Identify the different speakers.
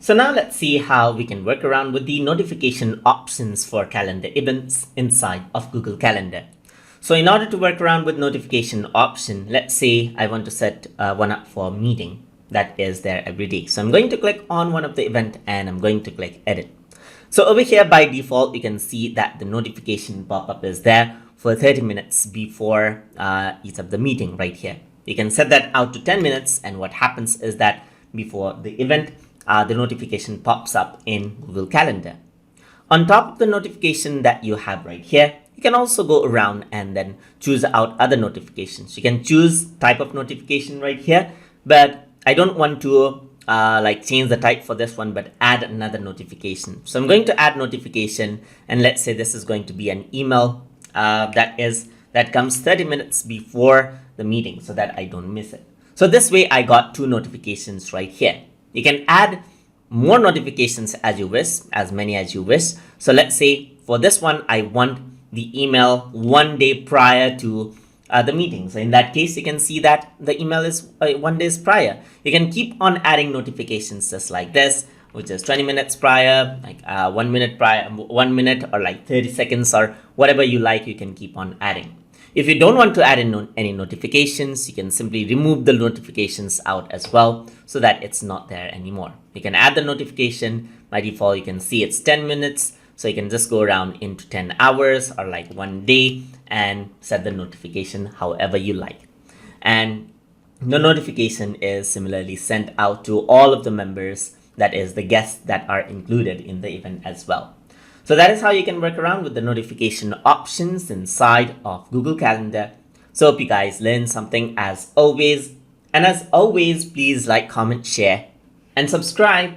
Speaker 1: So now let's see how we can work around with the notification options for calendar events inside of Google Calendar. So in order to work around with notification option, let's say I want to set one up for meeting that is there every day. So I'm going to click on one of the event and I'm going to click edit. So over here by default, you can see that the notification pop-up is there for 30 minutes before each of the meeting right here. You can set that out to 10 minutes, and what happens is that before the event, the notification pops up in Google Calendar. On top of the notification that you have right here, you can also go around and then choose out other notifications. You can choose type of notification right here, but I don't want to change the type for this one, but add another notification. So I'm going to add notification, and let's say this is going to be an email that comes 30 minutes before the meeting so that I don't miss it. So this way I got two notifications right here. You can add more notifications as you wish, as many as you wish. So let's say for this one, I want the email 1 day prior to the meeting. So in that case, you can see that the email is 1 day prior. You can keep on adding notifications just like this, which is 20 minutes prior, like 1 minute prior, 1 minute, or like 30 seconds, or whatever you like, you can keep on adding. If you don't want to add in any notifications, you can simply remove the notifications out as well so that it's not there anymore. You can add the notification. By default, you can see it's 10 minutes. So you can just go around into 10 hours or like 1 day and set the notification however you like. And the notification is similarly sent out to all of the members, that is the guests that are included in the event as well. So that is how you can work around with the notification options inside of Google Calendar. So hope you guys learned something as always. And as always, please like, comment, share, and subscribe.